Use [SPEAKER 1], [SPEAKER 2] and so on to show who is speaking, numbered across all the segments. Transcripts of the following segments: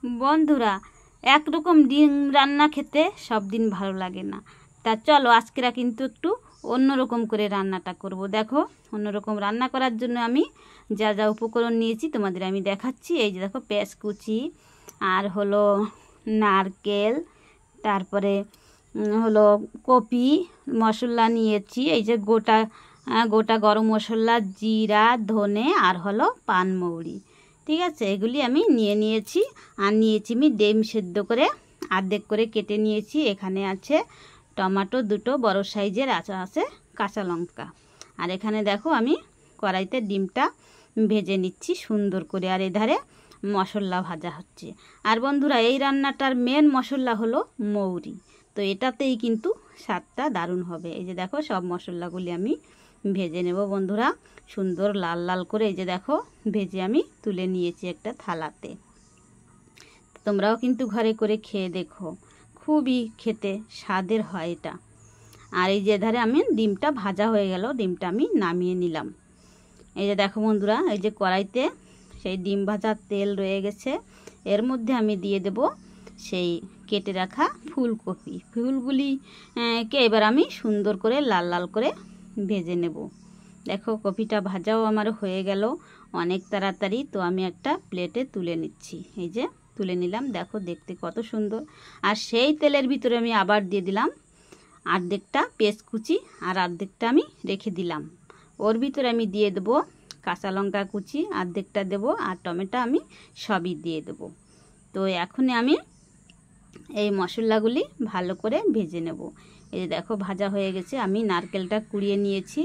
[SPEAKER 1] বন্ধুরা, একরকম ডিম রান্না খেতে সব দিন ভালো লাগে না। তা চলো আজকেরা কিন্তু একটু অন্যরকম করে রান্নাটা করব। দেখো, অন্যরকম রান্না করার জন্য আমি যা যা উপকরণ নিয়েছি তোমাদের আমি দেখাচ্ছি। এই যে দেখো, পেঁয়াজ কুচি, আর হলো নারকেল, তারপরে হলো কপি, মশলা নিয়েছি। এই যে গোটা গোটা গরম মশলা, জিরা, ধনে, আর হলো পানমৌরি। ঠিক আছে, এগুলি আমি নিয়েছি। আর নিয়েছি আমি ডিম সেদ্ধ করে অর্ধেক করে কেটে নিয়েছি। এখানে আছে টমেটো দুটো বড় সাইজের, আছে কাঁচা লঙ্কা। আর এখানে দেখো আমি কড়াইতে ডিমটা ভেজে নিচ্ছি সুন্দর করে। আর এধারে মশলা ভাজা হচ্ছে। আর বন্ধুরা, এই রান্নাটার মেন মশলা হলো মৌরি। তো এটাতেই কিন্তু স্বাদটা দারুণ হবে। এই যে দেখো, সব মশলাগুলি আমি ভেজে নেব বন্ধুরা, সুন্দর লাল লাল করে। এই যে দেখো, ভেজে আমি তুলে নিয়েছি একটা থালাতে। তোমরাও কিন্তু ঘরে করে খেয়ে দেখো, খুবই খেতে স্বাদের হয় এটা। আর এই যে ধারে আমি ডিমটা ভাজা হয়ে গেল, ডিমটা আমি নামিয়ে নিলাম। এই যে দেখো বন্ধুরা, এই যে কড়াইতে সেই ডিম ভাজার তেল রয়ে গেছে। এর মধ্যে আমি দিয়ে দেব সেই কেটে রাখা ফুলকপি। ফুলগুলি কে এবার আমি সুন্দর করে লাল লাল করে ভেজে নেব। দেখো, কপিটা ভাজাও আমার হয়ে গেল অনেক তাড়াতাড়ি। তো আমি একটা প্লেটে তুলে নিচ্ছি। এই যে তুলে নিলাম, দেখো দেখতে কত সুন্দর। আর সেই তেলের ভিতরে আমি আবার দিয়ে দিলাম অর্ধেকটা পেঁয়াজ কুচি, আর অর্ধেকটা আমি রেখে দিলাম। ওর ভিতরে আমি দিয়ে দেবো কাঁচা লঙ্কা কুচি, অর্ধেকটা দেবো, আর টমেটো আমি সবই দিয়ে দেবো। তো এখন আমি এই মশলাগুলি ভালো করে ভেজে নেব। এই যে দেখো, ভাজা হয়ে গেছে। আমি নারকেলটা কুড়িয়ে নিয়েছি।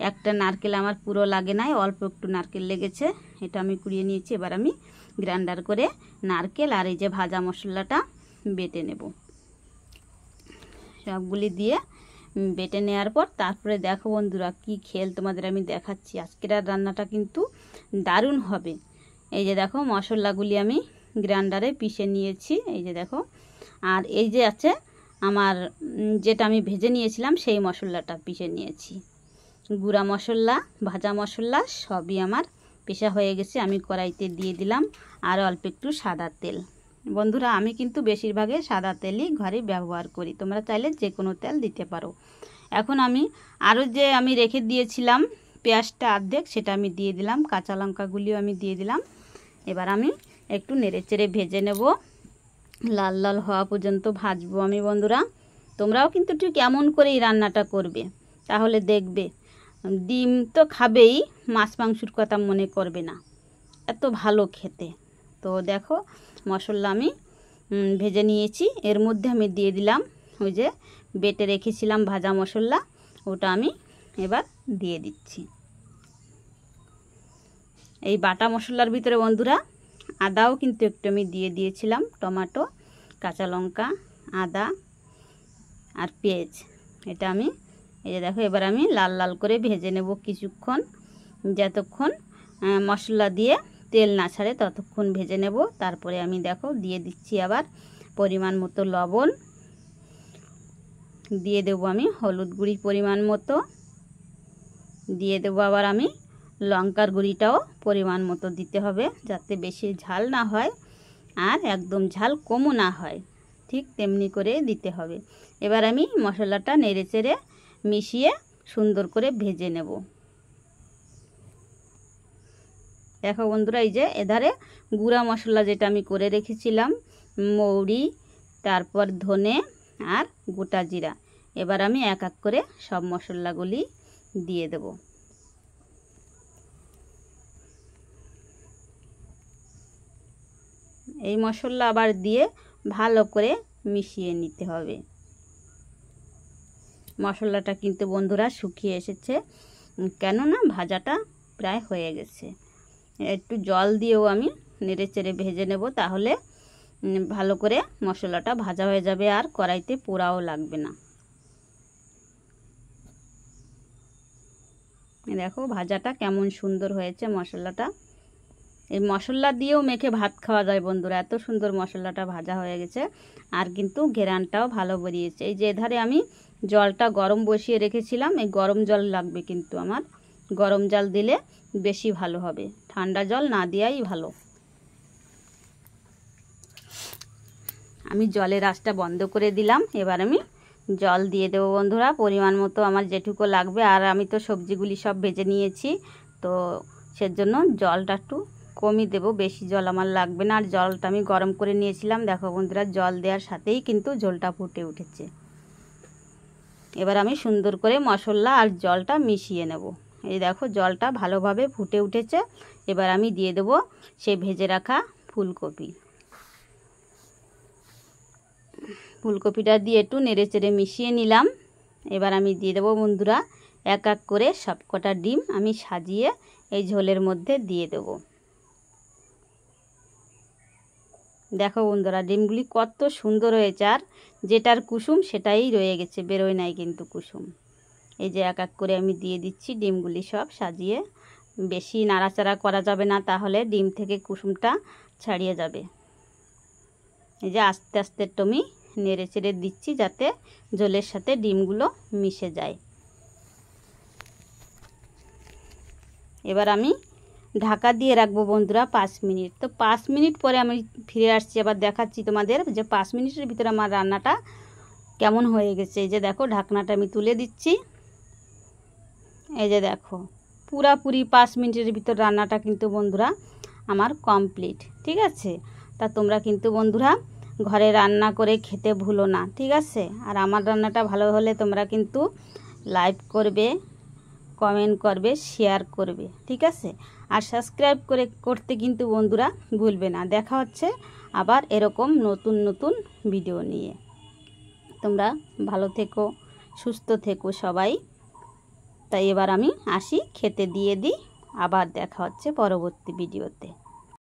[SPEAKER 1] একটা নারকেল আমার পুরো লাগে নাই, অল্প একটু নারকেল লেগেছে, এটা আমি কুড়িয়ে নিয়েছি। এবার আমি গ্রাইন্ডার করে নারকেল আর এই যে ভাজা মশলাটা বেটে নেব। সবগুলি দিয়ে বেটে নেওয়ার পর তারপরে দেখো বন্ধুরা, কি খেল তোমাদের আমি দেখাচ্ছি। আজকের রান্নাটা কিন্তু দারুণ হবে। এই যে দেখো, মশলাগুলি আমি গ্রাইন্ডারে পিষে নিয়েছি। এই যে দেখো, আর এই যে আছে আমার যেটা আমি ভেজে নিয়েছিলাম সেই মশলাটা পিষে নিয়েছি। গুঁড়া মশলা, ভাজা মশলা সবই আমার পেশা হয়ে গেছে। আমি কড়াইতে দিয়ে দিলাম আর অল্প একটু সাদা তেল। বন্ধুরা, আমি কিন্তু বেশিরভাগে সাদা তেলই ঘরে ব্যবহার করি, তোমরা চাইলে যে কোনো তেল দিতে পারো। এখন আমি আরও যে আমি রেখে দিয়েছিলাম পেঁয়াজটা অর্ধেক, সেটা আমি দিয়ে দিলাম, কাঁচা লঙ্কাগুলিও আমি দিয়ে দিলাম। এবার আমি একটু নেড়েচেড়ে ভেজে নেব, লাল লাল হওয়া পর্যন্ত ভাজবো আমি। বন্ধুরা, তোমরাও কিন্তু ঠিক এমন করেই রান্নাটা করবে, তাহলে দেখবে ডিম তো খাবেই, মাছ মাংসর কথা মনে করবে না, এত ভালো খেতে। তো দেখো, মশলা আমি ভেজে নিয়েছি। এর মধ্যে আমি দিয়ে দিলাম ওই যে বেটে রেখেছিলাম ভাজা মশলা, ওটা আমি এবার দিয়ে দিচ্ছি। এই বাটা মশলার ভিতরে বন্ধুরা আদাও কিন্তু একটু আমি দিয়ে দিয়েছিলাম, টমেটো, কাঁচা লঙ্কা, আদা আর পেঁয়াজ। এটা আমি এই যে দেখো, এবার আমি লাল লাল করে ভেজে নেব কিছুক্ষণ, যতক্ষণ মশলা দিয়ে তেল না ছাড়ে ততক্ষণ ভেজে নেব। তারপরে আমি দেখো দিয়ে দিচ্ছি আবার পরিমাণ মতো লবণ, দিয়ে দেবো আমি হলুদ গুঁড়ি পরিমাণ মতো, দিয়ে দেবো আবার আমি লঙ্কার গুঁড়িটাও পরিমাণ মতো দিতে হবে, যাতে বেশি ঝাল না হয় আর একদম ঝাল কমও না হয়, ঠিক তেমনি করে দিতে হবে। এবার আমি মশলাটা নেড়েচেড়ে মিশিয়ে সুন্দর করে ভেজে নেব। দেখো বন্ধুরা, এই যে এধারে গুঁড়া মশলা যেটা আমি করে রেখেছিলাম, মৌরি, তারপর ধনে আর গোটা জিরা, এবার আমি এক এক করে সব মশলাগুলি দিয়ে দেব। এই মশলা আবার দিয়ে ভালো করে মিশিয়ে নিতে হবে। মশলাটা কিন্তু বন্ধুরা শুকিয়ে এসেছে, কেননা ভাজাটা প্রায় হয়ে গেছে। একটু জল দিয়েও আমি নেড়েচেড়ে ভেজে নেব, তাহলে ভালো করে মশলাটা ভাজা হয়ে যাবে আর কড়াইতে পোড়াও লাগবে না। দেখো ভাজাটা কেমন সুন্দর হয়েছে মশলাটা। এই মশলা দিয়েও মেখে ভাত খাওয়া যায় বন্ধুরা, এত সুন্দর মশলাটা ভাজা হয়ে গেছে। আর কিন্তু ঘেরানটাও ভালো বেরিয়েছে। এই যে এধারে আমি জলটা গরম বসিয়ে রেখেছিলাম, এই গরম জল লাগবে কিন্তু আমার, গরম জল দিলে বেশি ভালো হবে, ঠান্ডা জল না দেওয়াই ভালো। আমি জলের আঁচটা বন্ধ করে দিলাম। এবার আমি জল দিয়ে দেবো বন্ধুরা, পরিমাণ মতো আমার যেটুকু লাগবে। আর আমি তো সবজিগুলি সব ভেজে নিয়েছি, তো সেজন্য জলটা একটু কমই দেবো, বেশি জল আমার লাগবে না। আর জলটা আমি গরম করে নিয়েছিলাম। দেখো বন্ধুরা, জল দেওয়ার সাথেই কিন্তু ঝোলটা ফুটে উঠেছে। এবার আমি সুন্দর করে মশলা আর জলটা মিশিয়ে নেব। এই দেখো জলটা ভালোভাবে ফুটে উঠেছে। এবার আমি দিয়ে দেবো সেই ভেজে রাখা ফুলকপিটা দিয়ে একটু নেড়ে চেড়ে মিশিয়ে নিলাম। এবার আমি দিয়ে দেবো বন্ধুরা এক এক করে সবকটা ডিম আমি সাজিয়ে এই ঝোলের মধ্যে দিয়ে দেবো। দেখো বন্ধুরা, ডিমগুলি কত সুন্দর হয়েছে, আর যেটার কুসুম সেটাই রয়ে গেছে, বেরোয় নাই কিন্তু কুসুম। এই যে এক এক করে আমি দিয়ে দিচ্ছি ডিমগুলি সব সাজিয়ে। বেশি নাড়াচাড়া করা যাবে না, তাহলে ডিম থেকে কুসুমটা ছাড়িয়ে যাবে। এই যে আস্তে আস্তে একটু আমি নেড়ে চেড়ে দিচ্ছি যাতে ঝোলের সাথে ডিমগুলো মিশে যায়। এবার আমি ঢাকা দিয়ে রাখবো বন্ধুরা 5 মিনিট। তো 5 মিনিট পরে আমি ফিরে আসছি, আবার দেখাচ্ছি তোমাদের যে 5 মিনিটের ভিতরে আমার রান্নাটা কেমন হয়ে গেছে। এই যে দেখো ঢাকনাটা আমি তুলে দিচ্ছি। এই যে দেখো পুরাপুরি 5 মিনিটের ভিতর রান্নাটা কিন্তু বন্ধুরা আমার কমপ্লিট। ঠিক আছে, তা তোমরা কিন্তু বন্ধুরা ঘরে রান্না করে খেতে ভুলো না, ঠিক আছে। আর আমার রান্নাটা ভালো হলে তোমরা কিন্তু লাইক করবে, কমেন্ট করবে, শেয়ার করবে, ঠিক আছে। আর সাবস্ক্রাইব করতে কিন্তু বন্ধুরা ভুলবে না। দেখা হচ্ছে আবার এরকম নতুন নতুন ভিডিও নিয়ে। তোমরা ভালো থেকো, সুস্থ থেকো সবাই। তাই এবার আমি আসি, খেতে দিয়ে দিই। আবার দেখা হচ্ছে পরবর্তী ভিডিওতে।